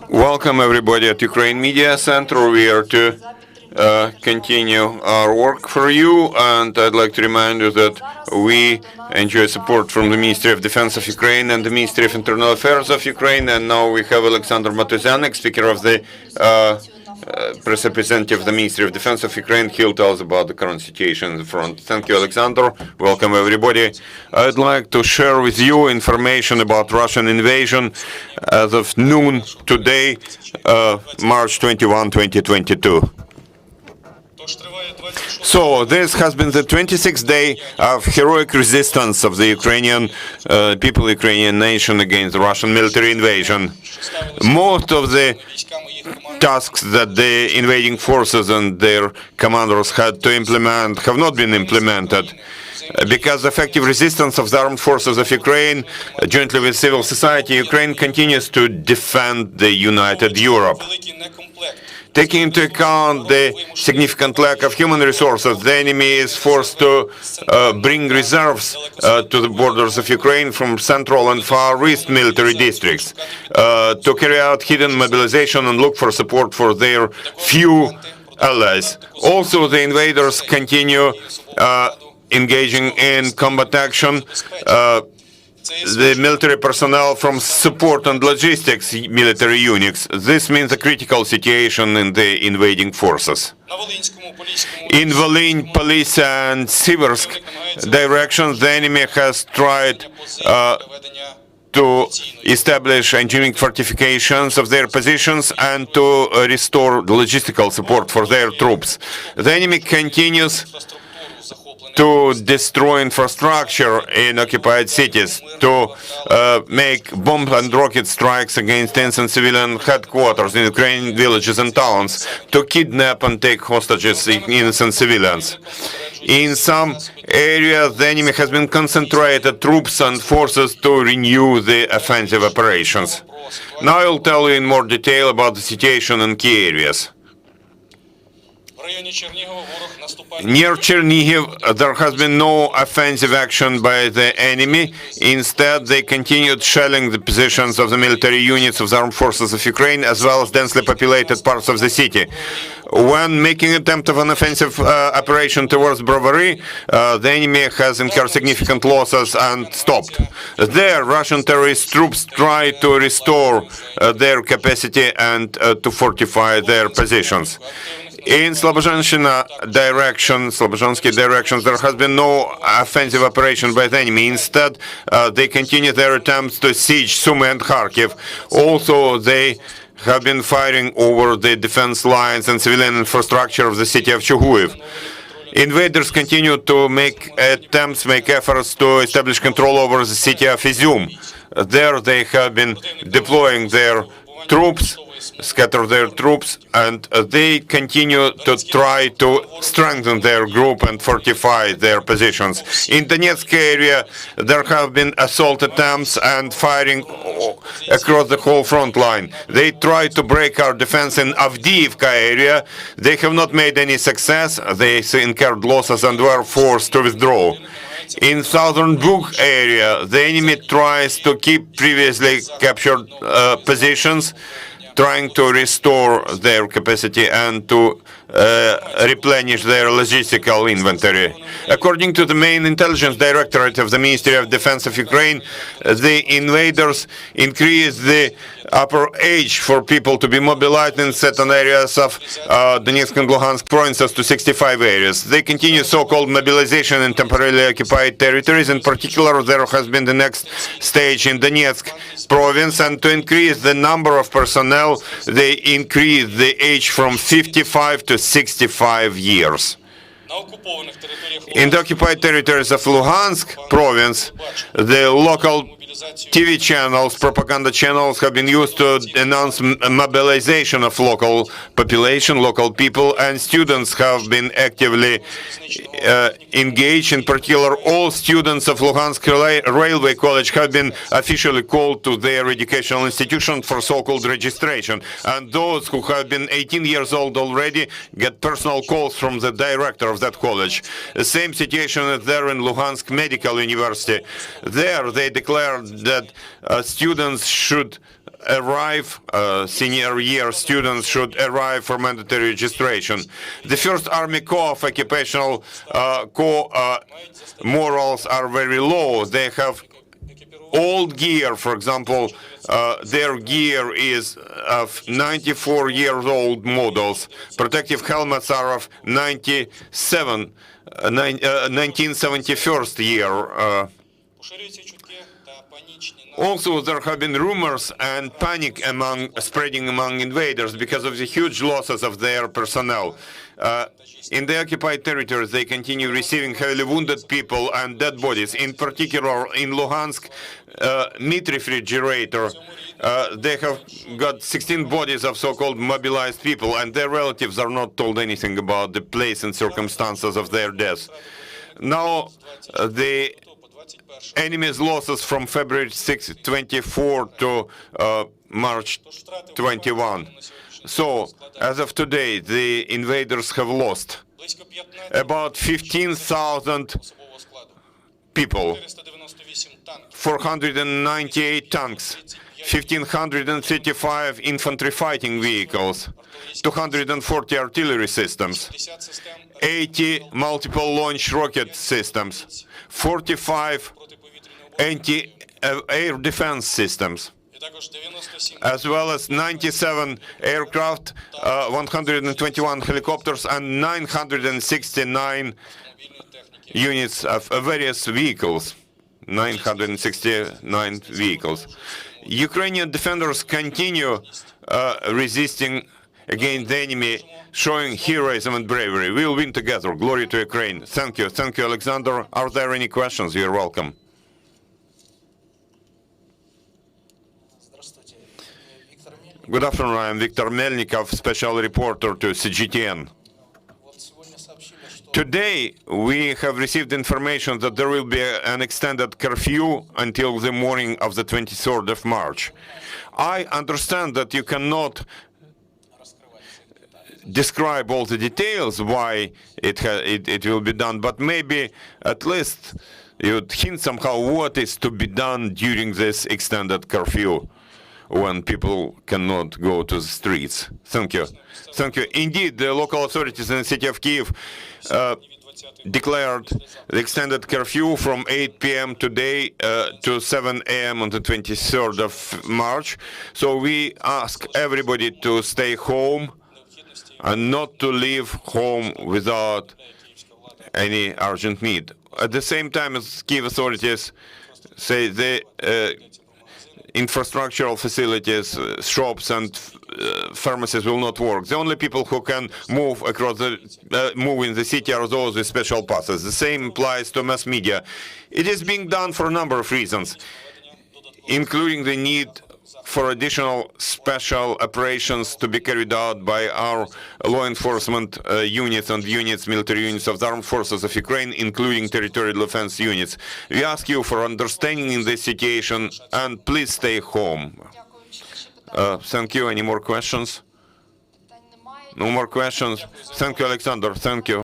Welcome everybody at Ukraine Media Center. We are to continue our work for you, and I'd like to remind you that we enjoy support from the Ministry of Defense of Ukraine and the Ministry of Internal Affairs of Ukraine, and now we have Oleksandr Motuzyanyk, Speaker of the Press Representative of the Ministry of Defense of Ukraine. He'll tell us about the current situation in the front. Thank you, Oleksandr. Welcome, everybody. I'd like to share with you information about Russian invasion as of noon today, March 21, 2022. So this has been the 26th day of heroic resistance of the Ukrainian people, Ukrainian nation against the Russian military invasion. Most of the tasks that the invading forces and their commanders had to implement have not been implemented. Because of effective resistance of the armed forces of Ukraine, jointly with civil society, Ukraine continues to defend the united Europe. Taking into account the significant lack of human resources, the enemy is forced to bring reserves to the borders of Ukraine from central and far east military districts, to carry out hidden mobilization and look for support for their few allies. Also, the invaders continue engaging in combat action. The military personnel from support and logistics military units. This means a critical situation in the invading forces. In Volyn, Police and Siversk directions, the enemy has tried to establish engineering fortifications of their positions and to restore logistical support for their troops. The enemy continues to destroy infrastructure in occupied cities, to make bomb and rocket strikes against innocent civilian headquarters in Ukrainian villages and towns, to kidnap and take hostages innocent civilians. In some areas, the enemy has been concentrated troops and forces to renew the offensive operations. Now I'll tell you in more detail about the situation in key areas. Near Chernihiv, there has been no offensive action by the enemy. Instead, they continued shelling the positions of the military units of the armed forces of Ukraine, as well as densely populated parts of the city. When making an attempt of an offensive operation towards Brovary, the enemy has incurred significant losses and stopped. There, Russian terrorist troops try to restore their capacity and to fortify their positions. In Slobozhansky directions, there has been no offensive operation by the enemy. Instead, they continue their attempts to siege Sumy and Kharkiv. Also, they have been firing over the defense lines and civilian infrastructure of the city of Chuhuiv. Invaders continue to make efforts to establish control over the city of Izium. There, they have been deploying their troops, scatter their troops, and they continue to try to strengthen their group and fortify their positions. In Donetsk area, there have been assault attempts and firing across the whole front line. They try to break our defense in Avdiivka area. They have not made any success. They incurred losses and were forced to withdraw. In southern Bug area, the enemy tries to keep previously captured positions, trying to restore their capacity and to replenish their logistical inventory. According to the main intelligence directorate of the Ministry of Defense of Ukraine, the invaders increased the upper age for people to be mobilized in certain areas of Donetsk and Luhansk provinces to 65 areas. They continue so-called mobilization in temporarily occupied territories. In particular, there has been the next stage in Donetsk province, and to increase the number of personnel, they increased the age from 55 to 65 years. In the occupied territories of Luhansk province, the local TV channels, propaganda channels have been used to announce mobilization of local population, local people, and students have been actively engaged. In particular, all students of Luhansk Railway College have been officially called to their educational institution for so-called registration. And those who have been 18 years old already get personal calls from the director of that college. The same situation is there in Luhansk Medical University. There they declared that students should arrive, senior year students should arrive for mandatory registration. The first Army Corps of Occupational Corps morals are very low. They have old gear, for example, their gear is of 94-year-old models. Protective helmets are of 1971 year. Also, there have been rumors and panic spreading among invaders because of the huge losses of their personnel. In the occupied territories, they continue receiving heavily wounded people and dead bodies. In particular, in Luhansk meat refrigerator, they have got 16 bodies of so-called mobilized people, and their relatives are not told anything about the place and circumstances of their deaths. Now, the enemy's losses from February 6, 24 to March 21. So, as of today, the invaders have lost about 15,000 people, 498 tanks, 1,535 infantry fighting vehicles, 240 artillery systems, 80 multiple launch rocket systems, 45 anti-air defense systems, as well as 97 aircraft, 121 helicopters, and 969 units of various vehicles. 969 vehicles. Ukrainian defenders continue resisting against the enemy, showing heroism and bravery. We will win together. Glory to Ukraine. Thank you. Thank you, Oleksandr. Are there any questions? You're welcome. Good afternoon. I am Viktor Melnikov, special reporter to CGTN. Today, we have received information that there will be an extended curfew until the morning of the 23rd of March. I understand that you cannot describe all the details why it will be done, but maybe at least you'd hint somehow what is to be done during this extended curfew, when people cannot go to the streets. Thank you. Thank you. Indeed, the local authorities in the city of Kyiv declared the extended curfew from 8 p.m. today to 7 a.m. on the 23rd of March. So we ask everybody to stay home and not to leave home without any urgent need. At the same time, as Kyiv authorities say, the infrastructural facilities, shops and pharmacies will not work. The only people who can move across move in the city are those with special passes. The same applies to mass media. It is being done for a number of reasons, including the need for additional special operations to be carried out by our law enforcement units and military units of the armed forces of Ukraine, including territorial defense units. We ask you for understanding in this situation, and please stay home. Thank you. Any more questions? No more questions. Thank you, Oleksandr. Thank you.